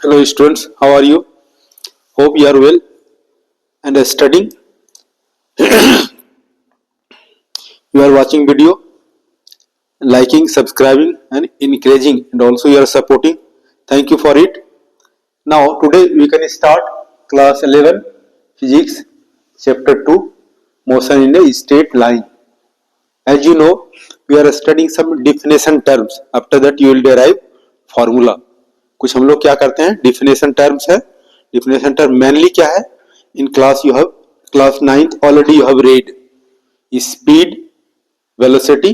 Hello students, how are you? Hope you are well and are studying. You are watching video, liking, subscribing and encouraging, and also you are supporting. Thank you for it. Now today we can start class 11 physics chapter 2 motion in a straight line. As you know, we are studying some definition terms. After that you will derive formula. कुछ हम लोग क्या करते हैं, definition terms है. Definition term mainly क्या है? In class you have class 9th already you have read speed, velocity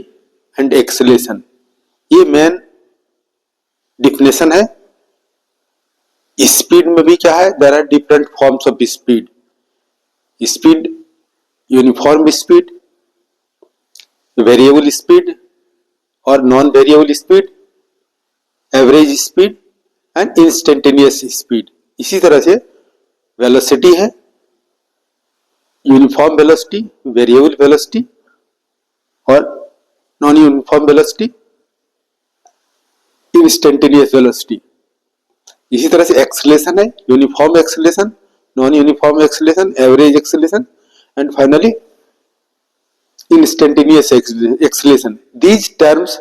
and acceleration. ये मेन डिफिनेशन है. स्पीड में भी क्या है, there are different forms of speed. Speed, uniform speed, variable speed और non variable speed, average speed and instantaneous speed. इसी तरह से वेलोसिटी है, यूनिफॉर्म वेलोसिटी, वेरिएबल वेलोसिटी और non uniform velocity, instantaneous velocity. इसी तरह से एक्सेलरेशन है, uniform acceleration, non uniform acceleration, average acceleration and finally instantaneous acceleration. These terms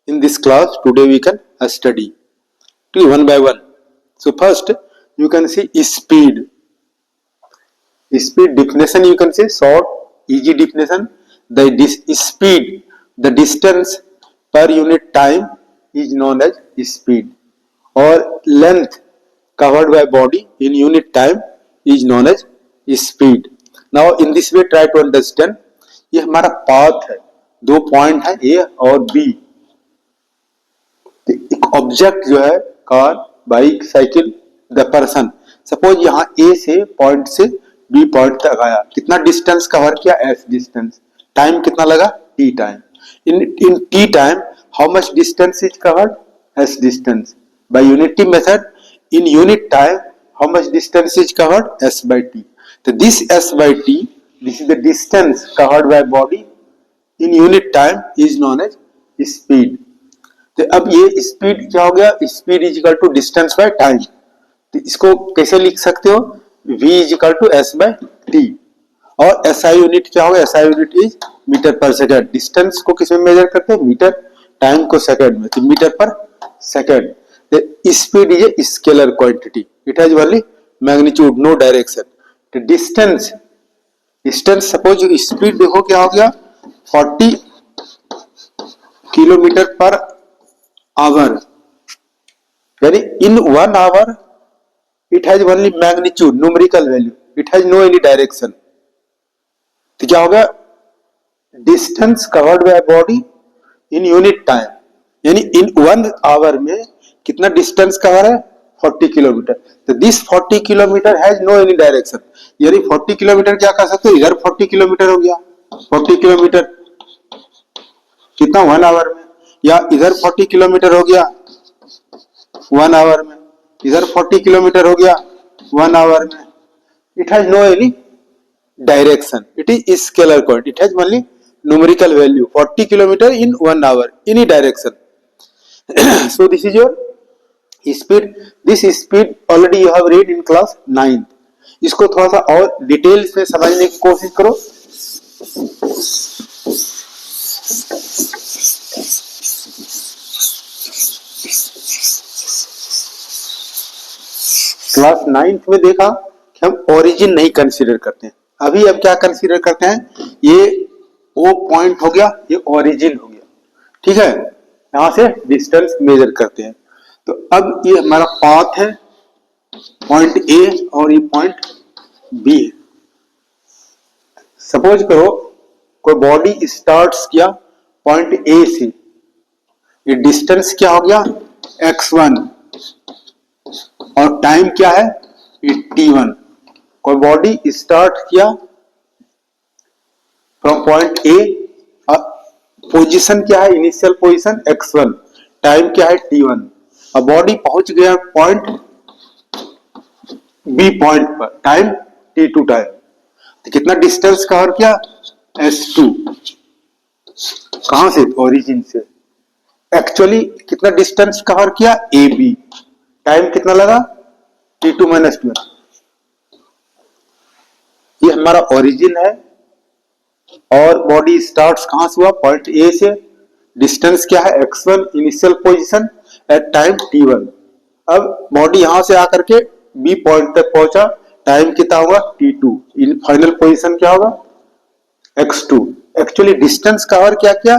in this class today we can study one by one. So first you can see speed. Speed definition you can say short, easy definition. The speed, the distance per unit time is known as speed, or length covered by body in unit time is known as speed. Now in this way try to understand. ये हमारा path है, दो point है ए और B. एक object जो है, car, bike, cycle, the person, suppose यहाँ ए से पॉइंट से बी पॉइंट तक आया. कितना डिस्टेंस कवर किया? S distance. टाइम कितना लगा? T time. In t time how much distance is covered? S distance. By unity method in unit time how much distance is covered? S by t. तो this s by t, this is the distance covered by body in unit time is known as speed. तो अब ये speed क्या हो गया? Speed is equal to distance by time. तो इसको कैसे लिख सकते हो? v is equal to s by t. और SI यूनिट क्या होगा? SI unit is metre per second. Distance को किस में मेजर करते हैं? मीटर. टाइम को सेकंड में, तो metre per second. Speed is a scalar quantity. It has only magnitude, no direction. तो डिस्टेंस सपोज स्पीड देखो क्या हो गया? 40 किलोमीटर पर आवर, यानी in 1 hour it has only magnitude, numerical value, it has no any direction. तो क्या होगा? Distance covered by body in unit time, यानी इन 1 आवर में कितना डिस्टेंस कवर है? 40 किलोमीटर. तो this 40 kilometre has no any direction. यानी 40 kilometre क्या कर सकते हो? इधर 40 किलोमीटर हो गया, 40 किलोमीटर कितना? 1 आवर में. या इधर 40 किलोमीटर हो गया 1 आवर में, इधर 40 किलोमीटर हो गया 1 आवर में. It has no any direction. It is scalar quantity. It has only numerical value. 40 kilometre in 1 hour, any direction. So this is your speed. This speed already you have read in class 9th. इसको थोड़ा सा और details में समझने की कोशिश करो. Class 9th में देखा कि हम ओरिजिन नहीं कंसीडर करते हैं. अभी अब क्या कंसीडर करते हैं? ये ओ पॉइंट हो गया, ये ओरिजिन हो गया. ठीक है, यहां से डिस्टेंस मेजर करते हैं. तो अब ये हमारा पाथ है, पॉइंट ए और ये पॉइंट बी है. सपोज करो कोई बॉडी स्टार्ट्स किया पॉइंट ए से. ये डिस्टेंस क्या हो गया? x1 और टाइम क्या है? ये t1. कोई बॉडी स्टार्ट किया फ्रॉम पॉइंट ए, पोजीशन क्या है? इनिशियल पोजीशन x1, टाइम क्या है? t1. अब बॉडी पहुंच गया पॉइंट बी पॉइंट पर, टाइम t2 टाइम. तो कितना डिस्टेंस कवर किया? s2. कहां से? ओरिजिन से. एक्चुअली कितना डिस्टेंस कवर किया? AB. टाइम कितना लगा, t2 माइनस t1। ये हमारा ओरिजिन है और बॉडी स्टार्ट्स कहां से हुआ, पॉइंट ए से। डिस्टेंस क्या है, x1 initial position at time t1। अब बॉडी यहां से आकर के बी पॉइंट तक पहुंचा, टाइम कितना होगा t2, इन फाइनल पोजीशन क्या होगा x2। एक्चुअली डिस्टेंस कवर क्या किया,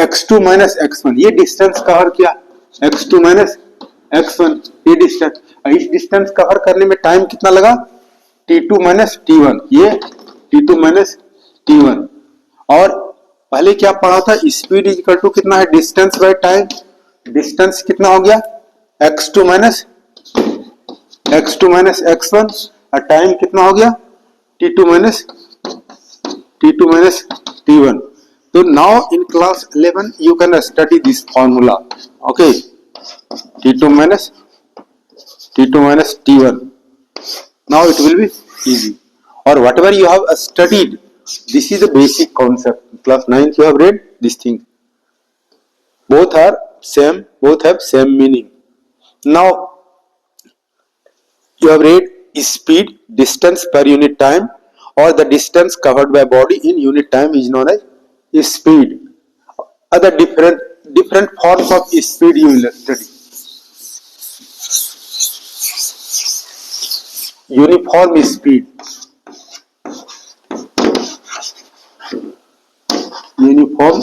x2 माइनस x1, ये डिस्टेंस कवर किया x2 माइनस x1, ये डिस्टेंस। इस डिस्टेंस कवर करने में टाइम कितना लगा, t2 माइनस t1, ये t2 माइनस t1। और पहले क्या पढ़ा था, स्पीड इज इक्वल टू कितना है, डिस्टेंस बाय टाइम। डिस्टेंस कितना हो गया x2 माइनस x1 और टाइम कितना हो गया t2 माइनस t1। तो now in class 11 you can study this formula, okay, t2 minus t1, now it will be easy, or whatever you have studied, this is the basic concept. Class 9th you have read this thing, both are same, both have same meaning. Now you have read speed, distance per unit time, or the distance covered by body in unit time is known as speed. Other different forms of speed you will study. Uniform speed, uniform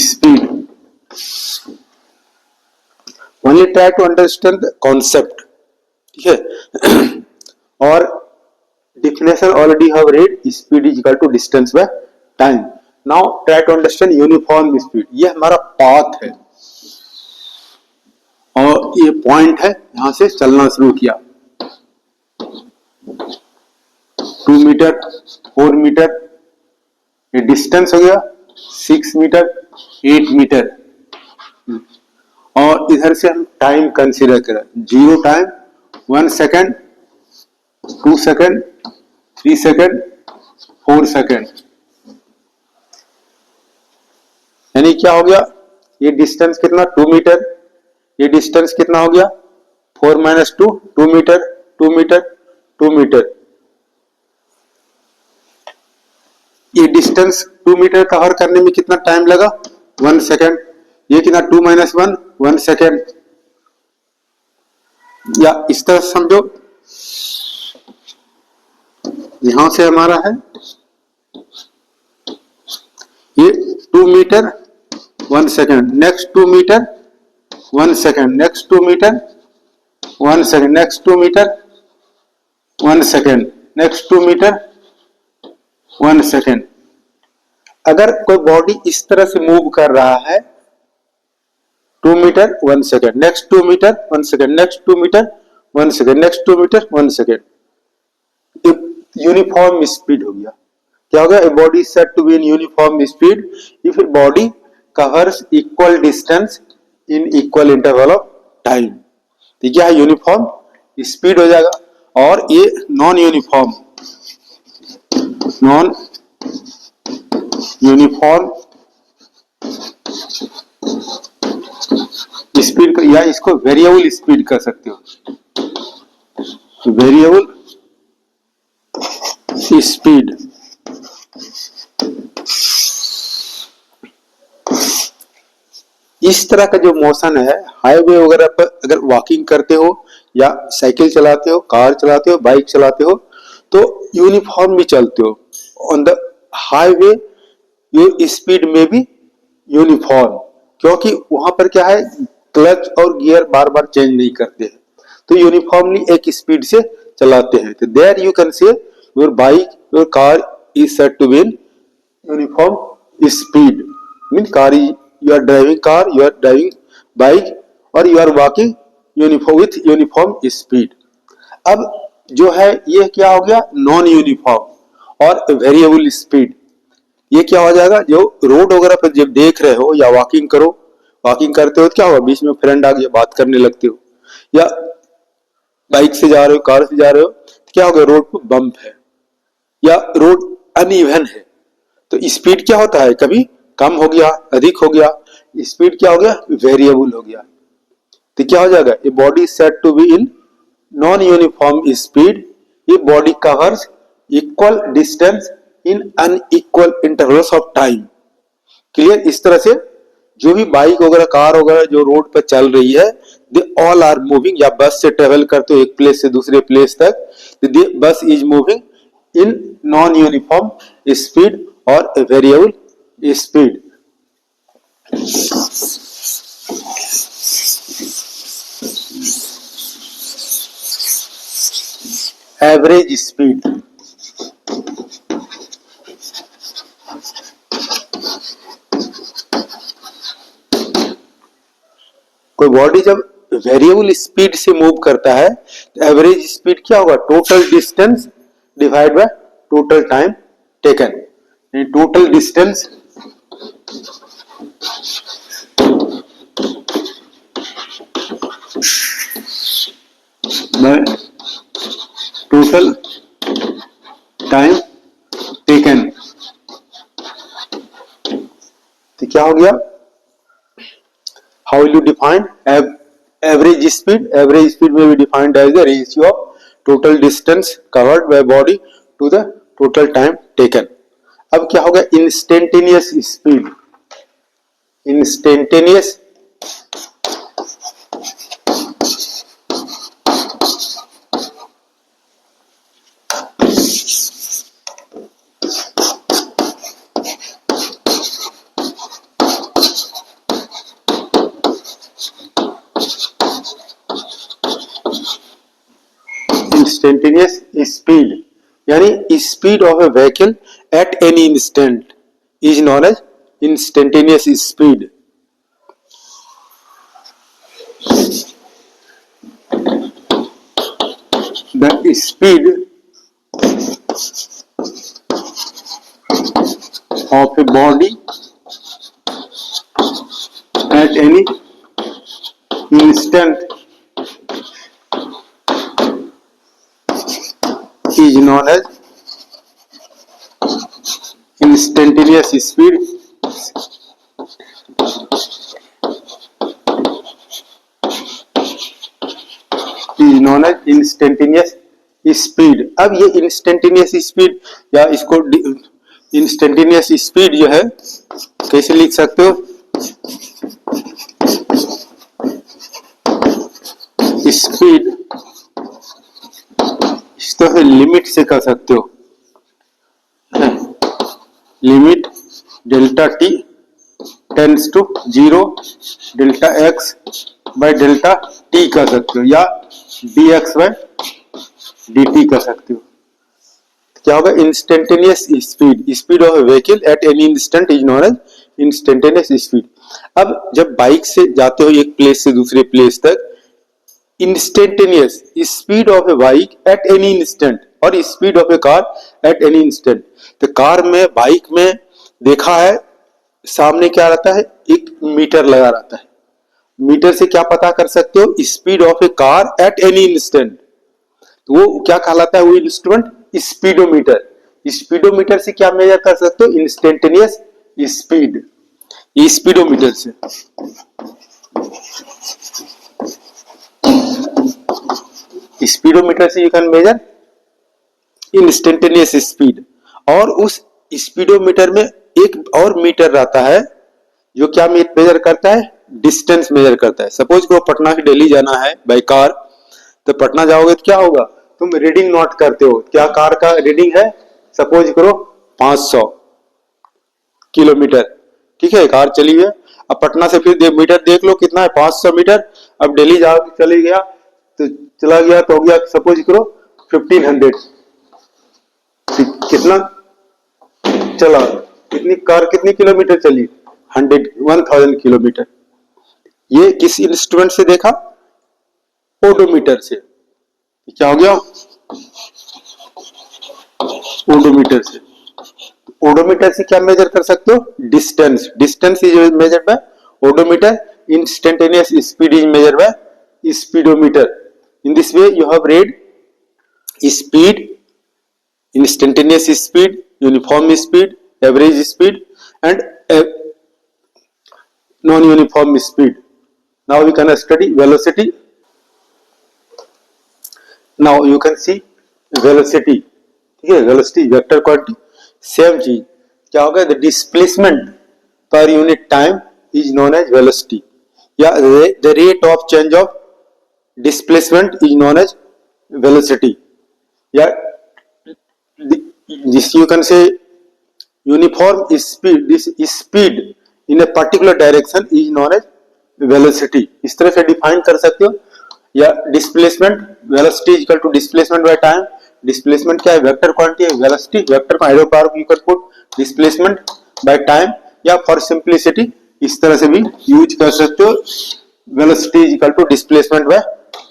speed. Only try to understand the concept, ठीक है। और definition already have read, speed is equal to distance by time. Now try to understand uniform speed. ये हमारा path है और ये point है, यहां से चलना शुरू किया, 2 मीटर 4 मीटर, ये डिस्टेंस हो गया 6 मीटर 8 मीटर। और इधर से हम टाइम कंसीडर करें, 0 time 1 second 2 second 3 second 4 second, यानी क्या हो गया, ये डिस्टेंस कितना 2 मीटर, ये डिस्टेंस कितना हो गया 4 माइनस 2 2 मीटर 2 मीटर 2 मीटर। ये डिस्टेंस 2 मीटर कवर करने में कितना टाइम लगा 1 सेकेंड, ये कितना 2 माइनस 1 1 सेकेंड, या इस तरह समझो, यहां से हमारा है ये 2 metre 1 second, next 2 metre 1 second, next 2 metre 1 second, next 2 metre 1 second, next 2 metre 1 second. अगर कोई बॉडी इस तरह से मूव कर रहा है, 2 metre 1 second, next 2 metre 1 second, next 2 metre 1 second, next 2 metre 1 second, uniform speed हो गया। क्या हो गया, a body is said to be in uniform speed if a body covers equal distance in equal interval of time. तो क्या है, uniform speed हो जाएगा। और ये नॉन यूनिफॉर्म स्पीड या इसको वेरिएबल स्पीड कर सकते हो, वेरिएबल स्पीड। इस तरह का जो मोशन है हाईवे वगैरह पर, अगर वॉकिंग करते हो या साइकिल चलाते हो, कार चलाते हो, बाइक चलाते हो, तो यूनिफॉर्म भी चलते हो। On the highway your speed में भी यूनिफॉर्म, क्योंकि वहां पर क्या है, क्लच और गियर बार बार चेंज नहीं करते हैं, तो यूनिफॉर्मली एक स्पीड से चलाते हैं। तो there you can say your bike your car is said to be in uniform speed, mean car you are driving car, you are driving bike, और you are walking uniform with uniform speed। अब जो है ये क्या हो गया, non uniform और variable speed. ये क्या हो जाएगा, जो रोड वगैरह पर जब देख रहे हो या वॉकिंग करो, वॉकिंग करते हो क्या होगा, बीच में फ्रेंड आ गया, बात करने लगते हो, या बाइक से जा रहे हो, कार से जा रहे हो, तो क्या होगा, रोड पर बम्प है या रोड अनइवन है, तो स्पीड क्या होता है, कभी कम हो गया, अधिक हो गया, स्पीड क्या हो गया, वेरिएबल हो गया। तो क्या हो जाएगा, a body set to be in non uniform speed ये body covers equal distance in unequal intervals of time. Clear. इस तरह से जो भी बाइक वगैरह कार वगैरह जो रोड पर चल रही है, दे ऑल आर मूविंग, या बस से ट्रेवल करते हो एक प्लेस से दूसरे प्लेस तक, दे बस is moving in non uniform speed और वेरिएबल स्पीड। एवरेज स्पीड, कोई बॉडी जब वेरिएबल स्पीड से मूव करता है तो एवरेज स्पीड क्या होगा, total distance divide by total time taken. Total distance by total time taken. तो क्या हो गया, how will you define average speed? Average speed may be defined as the ratio of total distance covered by body to the total time taken. अब क्या होगा, instantaneous speed, instantaneous instantaneous speed, यानी speed of a vehicle at any instant is known as instantaneous speed. The speed of a body at any instant is known as instantaneous speed is known as instantaneous speed। अब ये instantaneous speed या इसको instantaneous speed जो है कैसे लिख सकते हो, स्पीड इस तरह लिमिट से कर सकते हो, limit delta t tends to 0 delta x by delta t कर सकते हो, या d x by d t कर सकते हो। क्या होगा, instantaneous speed, speed of a vehicle at any instant is known as instantaneous speed. अब जब बाइक से जाते हो एक प्लेस से दूसरे प्लेस तक, instantaneous speed of a bike at any instant और speed of a car at any instant. तो कार में बाइक में देखा है सामने क्या रहता है, एक मीटर लगा रहता है, मीटर से क्या पता कर सकते हो, speed of a car at any instant. तो वो क्या कहलाता है, वो इंस्ट्रूमेंट स्पीडोमीटर। स्पीडोमीटर से क्या मेजर कर सकते हो, इंस्टेंटेनियस स्पीड, स्पीडोमीटर से। स्पीडोमीटर से you can measure instantaneous speed. और उस स्पीडोमीटर में एक और मीटर रहता है जो क्या मेजर करता है, डिस्टेंस मेजर करता है। सपोज करो पटना से दिल्ली जाना है बाय कार, तो पटना जाओगे तो क्या होगा, तुम रीडिंग नोट करते हो, क्या कार का रीडिंग है, सपोज करो 500 किलोमीटर, ठीक है, कार चली है। अब पटना से फिर मीटर देख लो कितना है, 500 मीटर। अब दिल्ली जाओ चली गया तो चला गया तो हो गया सपोज करो 1500, कितना चला, कितनी कार कितनी किलोमीटर चली, 1000 किलोमीटर। ये किस इंस्ट्रूमेंट से देखा, ओडोमीटर से। क्या हो गया, ओडोमीटर से। ओडोमीटर से क्या मेजर कर सकते हो, distance, distance is measured by odometer, instantaneous speed is measured by speedometer. In this way you have read speed, instantaneous speed, uniform speed, average speed and non-uniform speed. Now we can study velocity. Now you can see velocity. ठीक है, velocity vector quantity same चीज क्या होगा, the displacement per unit time is known as velocity, या the rate of change of displacement is known as velocity, या this you can say uniform speed, this speed in a particular direction is known as velocity. इस तरह से define कर सकते हो, या displacement velocity equal to displacement by time. Displacement क्या है, वेक्टर क्वांटिटी है, वेलोसिटी वेक्टर का hydropower you can put displacement by time, या फॉर सिंपलिसिटी इस तरह से भी यूज कर सकते हो, velocity equal to displacement by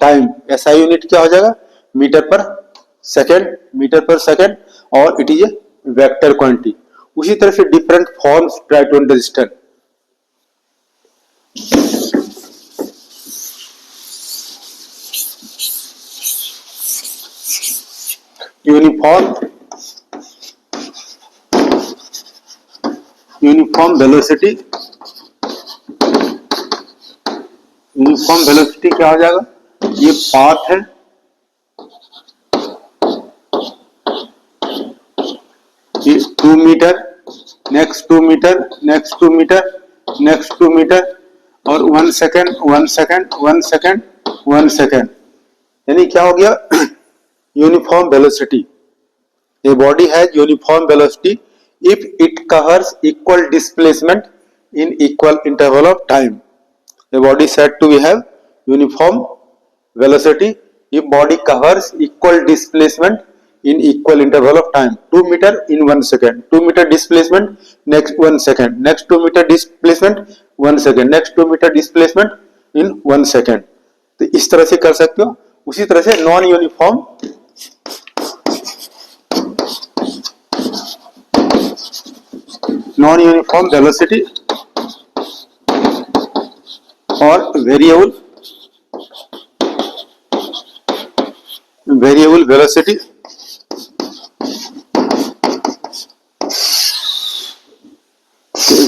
time. ऐसा यूनिट क्या हो जाएगा, मीटर पर सेकेंड, और it is a vector quantity. उसी तरह से different forms try to understand. Uniform velocity क्या हो जाएगा, ये पाथ है, ये 2 metre, next 2 metre, next 2 metre, next 2 metre, और 1 सेकेंड, 1 सेकेंड, 1 सेकेंड, 1 सेकेंड. यानी क्या हो गया, uniform velocity. A body has uniform velocity if it covers equal displacement in equal interval of time. A body said to have uniform velocity if body covers equal displacement in equal interval of time. 2 meter in 1 second, 2 meter displacement, next 1 second, next 2 meter displacement 1 second, next 2 meter displacement in 1 second. तो इस तरह से कर सकते हो. उसी तरह से नॉन यूनिफॉर्म वेलोसिटी और वेरिएबल वेलोसिटी.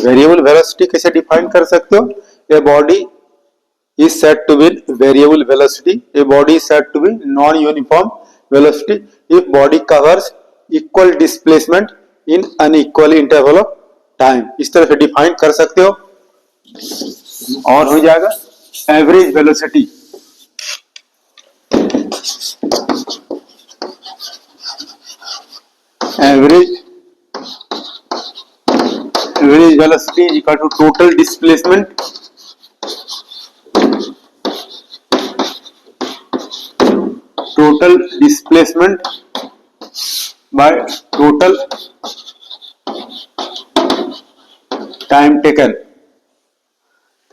वेरिएबल वेलोसिटी कैसे डिफाइन कर सकते हो, a body is said to be variable velocity, a body is said to be non-uniform velocity if body covers equal displacement in unequal interval of time. इस तरह से define कर सकते हो. और हो जाएगा average velocity. Average velocity is equal to total displacement by total time taken.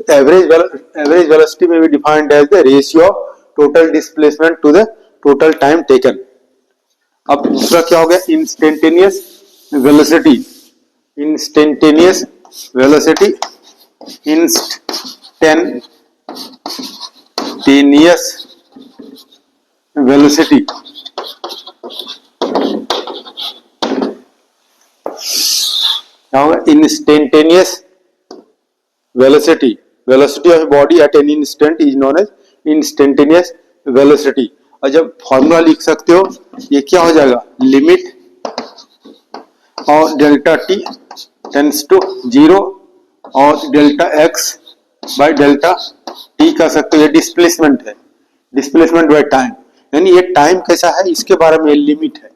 Average velocity may be defined as the ratio of total displacement to the total time taken. अब दूसरा क्या हो गया, instantaneous velocity. Now, instantaneous velocity of a body at an instant is known as instantaneous velocity. और जब formula लिख सकते हो, ये क्या हो जाएगा, लिमिट और डेल्टा टी टेंड्स टू 0 और delta x by delta t कर सकते हो. ये डिस्प्लेसमेंट है, डिस्प्लेसमेंट बाय टाइम. यानी ये टाइम कैसा है, इसके बारे में लिमिट है.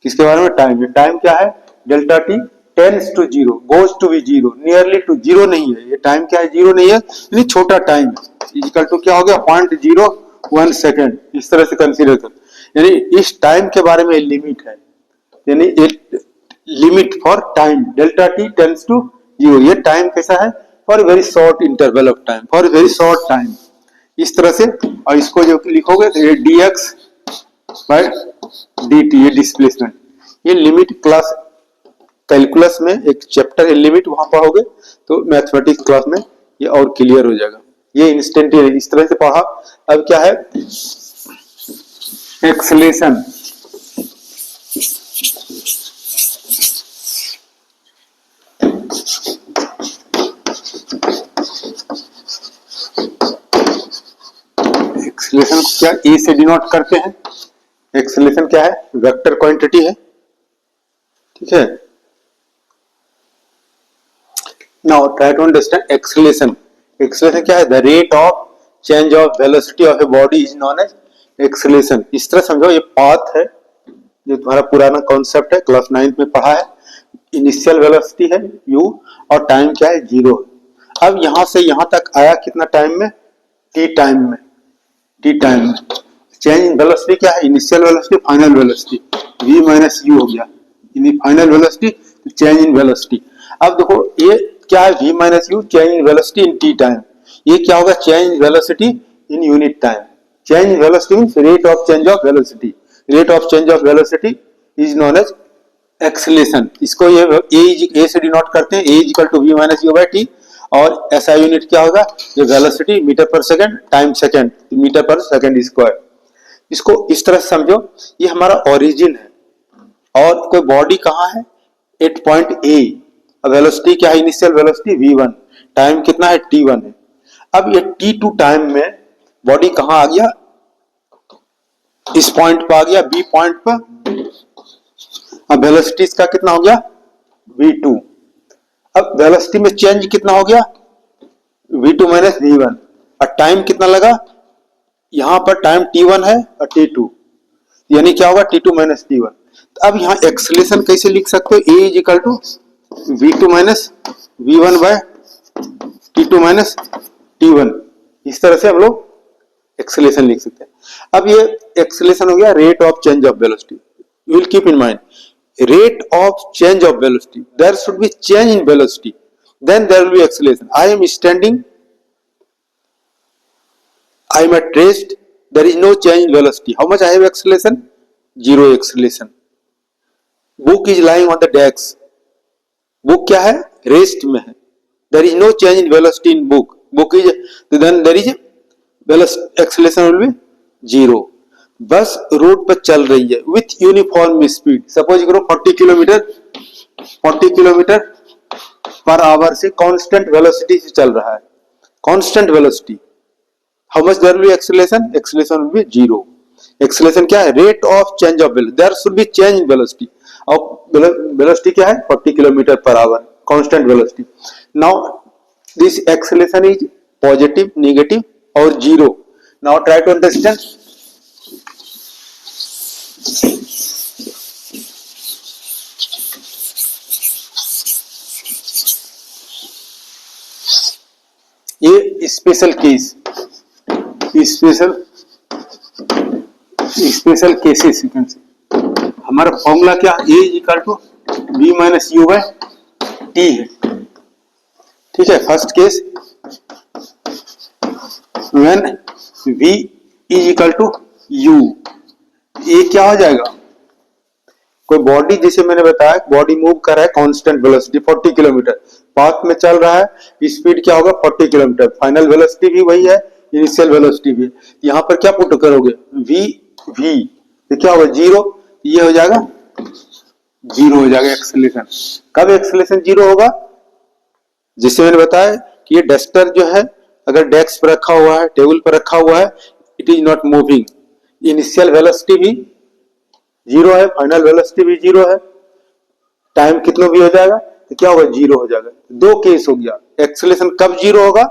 किसके बारे में, टाइम. टाइम क्या है, delta t tends to 0 goes to be 0, nearly to 0 नहीं है. ये टाइम क्या है, 0 नहीं है, यानी छोटा टाइम इक्वल टू क्या हो गया, 0.01 सेकेंड. इस तरह से कंसीडर कर. यानी इस टाइम के बारे में लिमिट है, यानी limit for time delta t tends to 0. ये टाइम कैसा है, for very short interval of time, for very short time. इस तरह से. और इसको जो लिखोगे तो ये dx बाय dt, ये डिस्प्लेसमेंट. ये लिमिट क्लास कैलकुलस में एक चैप्टर है लिमिट, वहां पढ़ोगे तो मैथमेटिक्स क्लास में ये और क्लियर हो जाएगा. ये इंस्टेंटेनियस इस तरह से पढ़ा. अब क्या है, एक्सेलेरेशन. एक्सेलरेशन को क्या ए से डिनोट करते हैं? एक्सेलरेशन क्या है? वेक्टर क्वांटिटी है, ठीक है। Now try to understand acceleration. Acceleration क्या है? The rate of change of velocity of a body is known as acceleration. इस तरह समझो, ये पाथ है, जो तुम्हारा पुराना कॉन्सेप्ट है, क्लास 9 में पढ़ा है। इनिशियल वेलोसिटी है u और टाइम क्या है? 0। अब यहां से यहां तक आया कितना टाइम में? t टाइम में। t टाइम में चेंज इन वेलोसिटी क्या है? Initial velocity, final velocity, v minus u हो गया। Final velocity, change in velocity. अब देखो ये क्या है? v minus u, change in velocity in t time. ये क्या होगा? Change in velocity in unit time. Change in velocity means rate of change of velocity. Rate of change of velocity is known as acceleration. इसको ये a से denote करते हैं, a equal to v minus u by t. और ऐसा unit क्या होगा? ये velocity metre per second, time second, metre per second square. इसको इस तरह से समझो, ये हमारा ओरिजिन है और कोई बॉडी कहाँ है? Eight point A. वेलोसिटी क्या है? इनिशियल वेलोसिटी v1, टाइम कितना है? t1 है। अब ये t2 टाइम में बॉडी कहाँ आ गया? इस पॉइंट पर आ गया, b पॉइंट पर। अब वेलोसिटी इसका कितना हो गया? v2। अब वेलोसिटी में चेंज कितना हो गया? v2 minus v1। और टाइम कितना लगा? यहां पर टाइम t1 है और t2, यानी क्या होगा? t2 minus t1। तो अब यहां एक्सेलरेशन कैसे लिख सकते हो? a is equal to v2 minus v1 by t2 minus t1। इस तरह से हम लोग एक्सेलरेशन लिख सकते हैं। अब ये एक्सेलरेशन हो गया rate of change of velocity. You will keep in mind, rate of change of velocity, there should be change in velocity, then there will be acceleration. I am standing, I am at rest, there is no change in velocity. How much I have acceleration? 0 acceleration. Book is lying on the desk. Book क्या है? Rest में है। There is no change in velocity in book. Book is, then there is velocity, acceleration will be 0. बस road पर चल रही है with uniform speed. Suppose करो 40 किलोमीटर पर आवर से कांस्टेंट वेलोसिटी से चल रहा है। Constant velocity, how much there will be acceleration? Acceleration will be 0। Acceleration क्या है? Rate of change of velocity, there should be change in velocity. और velocity क्या है? 40 kilometre per hour, constant velocity. Now this acceleration is positive, negative और 0। Now try to understand. ये special case, special cases. हमारा formula क्या? a is equal to v minus u by t है, ठीक है। First case, when v is equal to u, ये क्या हो जाएगा? कोई बॉडी, जैसे मैंने बताया, बॉडी मूव कर रहा है कांस्टेंट वेलोसिटी 40 किलोमीटर, पाथ में चल रहा है, स्पीड क्या होगा? 40 किलोमीटर। फाइनल वेलोसिटी भी वही है, इनिशियल वेलोसिटी भी। यहाँ पर क्या पुट करोगे? v, तो क्या होगा? 0। ये हो जाएगा 0 हो जाएगा एक्सेलरेशन। कब एक्सेलरेशन 0 होगा? जिससे मैंने बताया कि ये डस्टर जो है, अगर डेस्क पर रखा हुआ है, टेबल पर रखा हुआ है, it is not moving, initial velocity भी 0 है, फाइनल वेलोसिटी भी 0 है, टाइम कितना भी हो जाएगा तो क्या होगा? 0 हो जाएगा। दो केस हो गया। एक्सेलरेशन कब 0 होगा?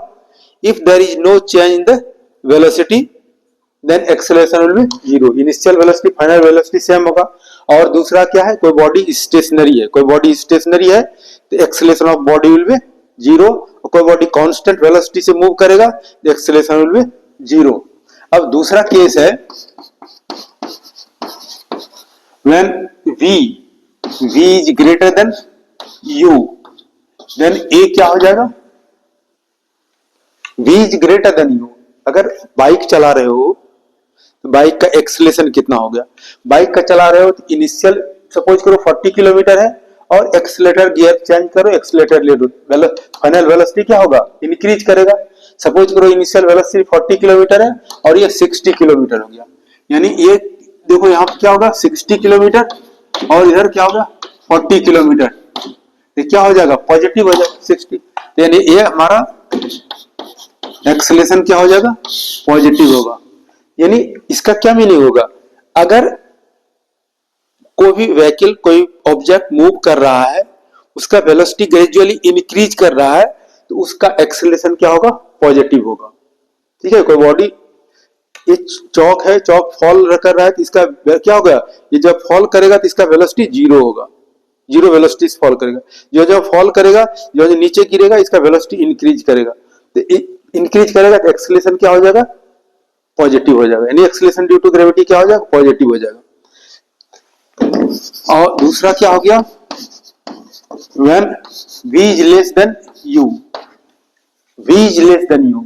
If there is no change in the velocity, then acceleration will be 0। Initial velocity, final velocity same होगा। और दूसरा क्या है? कोई बॉडी स्टेशनरी है, कोई बॉडी स्टेशनरी है तो acceleration of body will be 0। और कोई बॉडी कांस्टेंट वेलोसिटी से मूव करेगा तो एक्सेलरेशन विल बी 0। अब दूसरा केस है, when v is greater than u, then a क्या हो जाएगा? v is greater than u। अगर बाइक चला रहे हो तो बाइक का एक्सेलरेशन कितना हो गया? बाइक का चला रहे हो तो इनिशियल सपोज करो 40 किलोमीटर है और एक्सेलेटर गियर चेंज करो, एक्सेलेटर ले लो, फाइनल वेलोसिटी क्या होगा? इंक्रीज करेगा। सपोज करो इनिशियल वेलोसिटी 40 किलोमीटर है और ये 60 किलोमीटर हो गया, यानी ये देखो यहाँ पे क्या होगा? 60 किलोमीटर और इधर क्या होगा? 40 किलोमीटर। तो क्या हो जाएगा? पॉजिटिव हो जाएगा 60। यानी ये हमारा एक्सेलरेशन क्या हो जाएगा? पॉजिटिव होगा। यानी इसका क्या मीनिंग होगा, अगर कोई भी व्हीकल कोई ऑब्जेक्ट मूव कर रहा है, उसका वेलोसिटी ग्रेजुअली इंक्रीज कर रहा है, तो उसका एक्सेलरेशन क्या होगा, पॉजिटिव होगा। ठीक है, कोई बॉडी, ये चौक है, चौक फॉल कर रहा है तो इसका क्या होगा, ये जब फॉल करेगा तो इसका वेलोसिटी जीरो होगा, जीरो वेलोसिटी से फॉल करेगा। जो जो फॉल करेगा, जो जो नीचे गिरेगा, इसका वेलोसिटी इंक्रीज करेगा, तो इंक्रीज करेगा तो एक्सेलरेशन क्या हो जाएगा, पॉजिटिव हो जाएगा। यानी एक्सेलरेशन ड्यू टू ग्रेविटी क्या हो जाएगा, पॉजिटिव हो जाएगा। और दूसरा क्या हो गया, when v is less than u, v is less than u,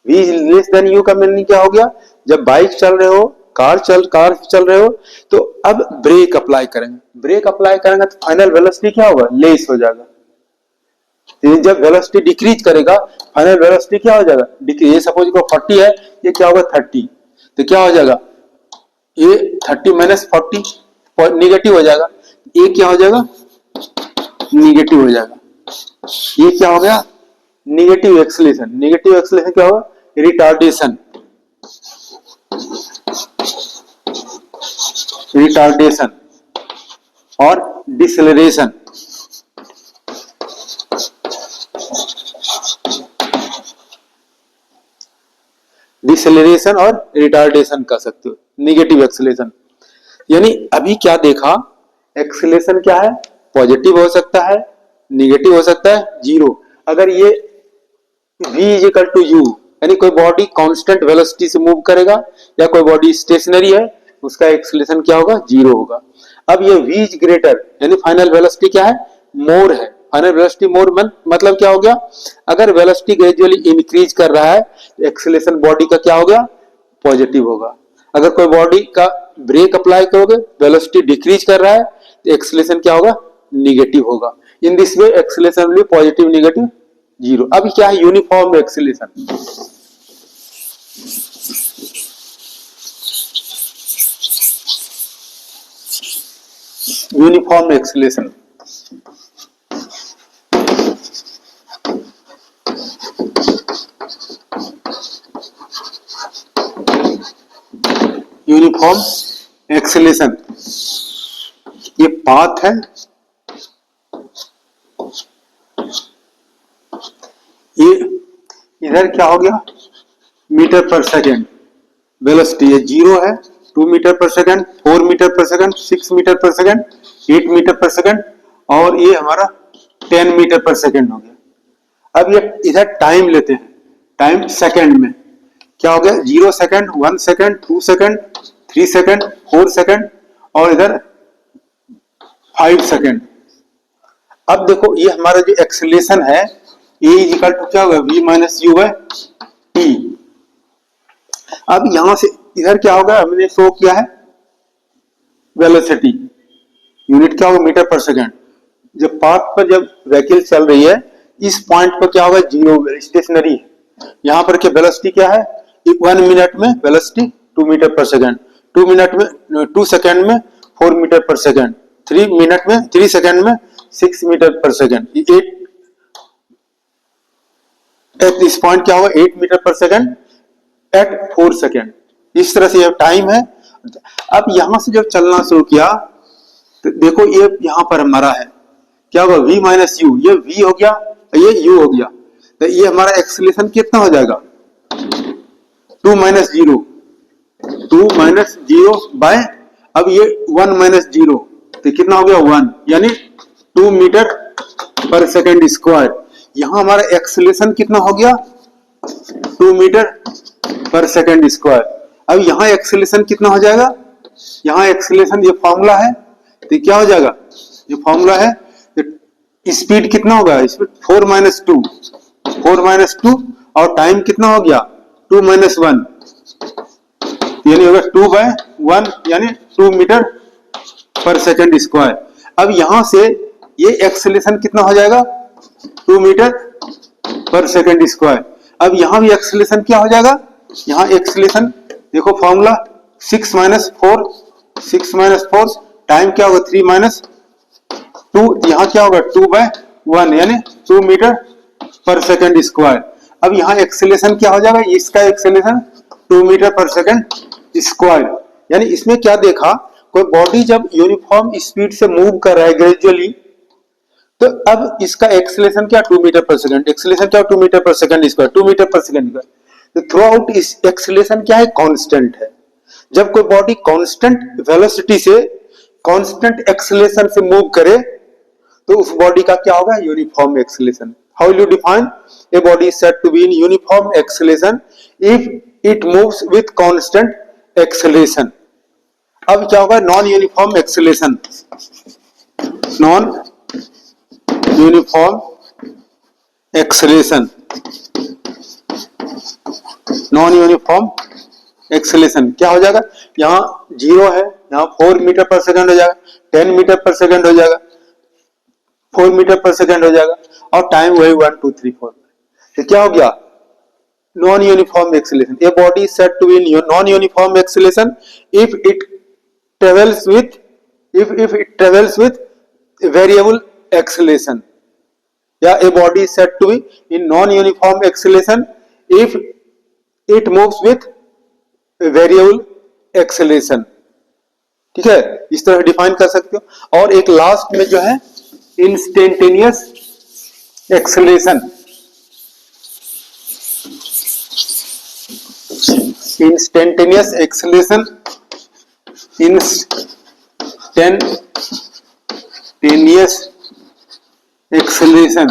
v is less than u का मीनिंग क्या हो गया, जब बाइक चल रहे हो, कार चल रहे हो, तो अब ब्रेक अप्लाई करेंगे, ब्रेक अप्लाई करेंगे तो फाइनल वेलोसिटी क्या होगा, लेस हो जाएगा। जब वेलोसिटी डिक्रीज करेगा, फाइनल वेलोसिटी क्या हो जाएगा, डिक्रीज। ये सपोज को 40 है, ये क्या होगा 30, तो क्या हो जाएगा, ये 30 माइनस 40 निगेटिव हो जाएगा, ये क्या हो जाएगा, निगेटिव हो जाएगा। ये क्या हो गया, निगेटिव एक्सेलरेशन। निगेटिव एक्सेलरेशन क्या होगा, रिटार्डेशन, रिटार्डेशन और डिसेलरेशन। डिसेलरेशन और रिटार्डेशन कर सकते हो, निगेटिव एक्सेलरेशन। यानी अभी क्या देखा, एक्सेलरेशन क्या है, पॉजिटिव हो सकता है, निगेटिव हो सकता है, जीरो। अगर ये v is equal to u, यानी कोई बॉडी कांस्टेंट वेलोसिटी से मूव करेगा या कोई बॉडी स्टेशनरी है, उसका एक्सेलरेशन क्या होगा, जीरो होगा। अब ये v इज ग्रेटर, यानी फाइनल वेलोसिटी क्या है, मोर है। फाइनल वेलोसिटी मोर मतलब क्या हो गया, अगर वेलोसिटी ग्रेजुअली इंक्रीज कर रहा है तो एक्सेलरेशन बॉडी का क्या हो गया, पॉजिटिव होगा। अगर कोई बॉडी का ब्रेक अप्लाई करोगे, वेलोसिटी डिक्रीज कर रहा है तो एक्सेलरेशन क्या होगा, निगेटिव होगा। In this way acceleration will B positive, negative, zero. अब क्या है, uniform acceleration. Uniform acceleration, uniform acceleration, ये पाथ है, ये इधर क्या हो गया, मीटर पर सेकेंड। वेलोसिटी ये जीरो है, 2 metre per second, 4 metre per second, 6 metre per second, 8 metre per second, और ये हमारा 10 मीटर पर सेकेंड हो गया। अब ये इधर टाइम लेते हैं, टाइम सेकेंड में क्या हो गया, 0 second, 1 second, 2 second, 3 second, 4 second, और इधर 5 सेकेंड। अब देखो ये हमारा जो एक्सेलरेशन है, ए इज इक्वल टू क्या होगा, v minus u by t. अब यहां से इधर क्या होगा, हमने शो किया है वेलोसिटी, यूनिट क्या होगा, मीटर पर सेकेंड। जब पाथ पर जब व्हीकल चल रही है, इस पॉइंट पर क्या होगा, जीरो, स्टेशनरी है। यहां पर क्या वेलोसिटी क्या है, 1 मिनट में velocity 2 metre per second, 2 minute में 2 सेकेंड में 4 मीटर पर सेकेंड, 3 मिनट में 3 सेकेंड में 6 metre per second, 8 at this point क्या होगा, 8 metre per second eight 4 second. इस तरह से ये टाइम है। अब यहां से जब चलना शुरू किया तो देखो ये यहां पर हमारा है क्या होगा, v माइनस यू, ये v हो गया, ये u हो गया, तो ये हमारा एक्सेलरेशन कितना हो जाएगा, 2 minus zero, 2 minus zero by, अब ये 1 माइनस जीरो, तो कितना हो गया 1, यानी 2 मीटर पर सेकेंड स्क्वायर। यहां हमारा एक्सेलरेशन कितना हो गया, 2 मीटर पर सेकेंड स्क्वायर। अब यहां एक्सेलरेशन कितना हो जाएगा, यहां एक्सेलरेशन ये फॉर्मूला है, तो क्या हो जाएगा, ये फॉर्मूला है, तो स्पीड कितना होगा, स्पीड 4 माइनस 2, 4 माइनस 2, और टाइम कितना हो गया 2 माइनस 1, यानी होगा 2 बाय 1, यानी 2 मीटर पर सेकेंड स्क्वायर। अब यहां से ये एक्सेलरेशन कितना हो जाएगा, 2 मीटर पर सेकेंड स्क्वायर। अब यहां भी एक्सेलरेशन क्या हो जाएगा, यहां एक्सेलरेशन देखो फॉर्मूला 6 माइनस 4, 6 माइनस 4, टाइम क्या होगा 3 माइनस 2, यहां क्या होगा 2 बाय 1, यानी 2 मीटर पर सेकेंड स्क्वायर। अब यहां एक्सेलरेशन क्या हो जाएगा, इसका acceleration 2 metre per second square. यानी इसमें क्या देखा, कोई बॉडी जब यूनिफॉर्म स्पीड से मूव कर रहा है ग्रेजुअली, तो अब इसका एक्सेलरेशन क्या 2 मीटर पर सेकंड, एक्सेलरेशन क्या 2 metre per second square, 2 metre per second square. तो थ्रू आउट इस एक्सेलरेशन क्या है, कांस्टेंट है। जब कोई बॉडी कांस्टेंट वेलोसिटी से कांस्टेंट एक्सेलरेशन से मूव करे तो उस बॉडी का क्या होगा, uniform acceleration. How will you define, a body is said to be in uniform acceleration if it moves with constant acceleration. अब क्या होगा, non uniform acceleration, non uniform acceleration, non uniform acceleration क्या हो जाएगा, यहाँ 0 है, यहाँ 4 मीटर पर सेकंड हो जाएगा, 10 मीटर पर सेकंड हो जाएगा, 4 मीटर पर सेकंड हो जाएगा, और टाइम वही 1 2 3 4। तो क्या हो गया, non uniform acceleration. A body is said to be in non uniform acceleration if it travels with variable acceleration, या a body is said to be in non uniform acceleration if it moves with variable acceleration. ठीक है, इस तरह define कर सकते हो। और एक लास्ट में जो है instantaneous acceleration, instantaneous acceleration, instantaneous acceleration.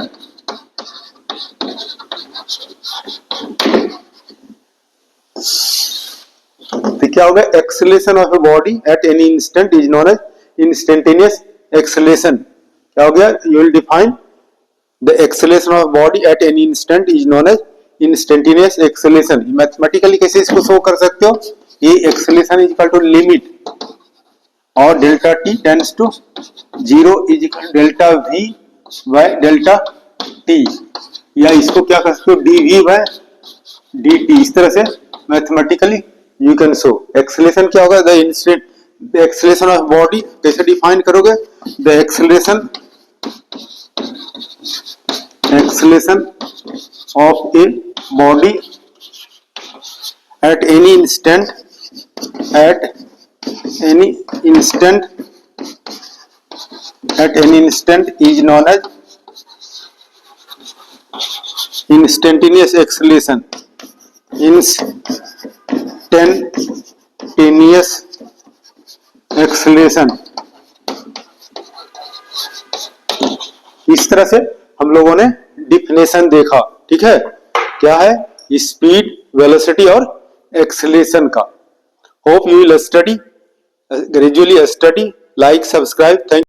तो क्या होगा, acceleration of a body at any instant is known as instantaneous acceleration. क्या हो गया, you will define the acceleration of body at any instant is known as instantaneous acceleration. Mathematically कैसे इसको show कर सकते हो, ये acceleration is equal to limit और delta t tends to 0 is equal delta v by delta t, या इसको क्या कर सकते हो, dv बाय dt। इस तरह से mathematically you can show acceleration क्या होगा, द एक्सेलरेशन ऑफ बॉडी कैसे डिफाइन करोगे, the acceleration of a body at any instant is known as instantaneous acceleration, instantaneous acceleration। इस तरह से हम लोगों ने डिफिनेशन देखा। ठीक है, क्या है, स्पीड, वेलोसिटी और एक्सेलरेशन का। Hope you will study, gradually study, like, subscribe। Thank you।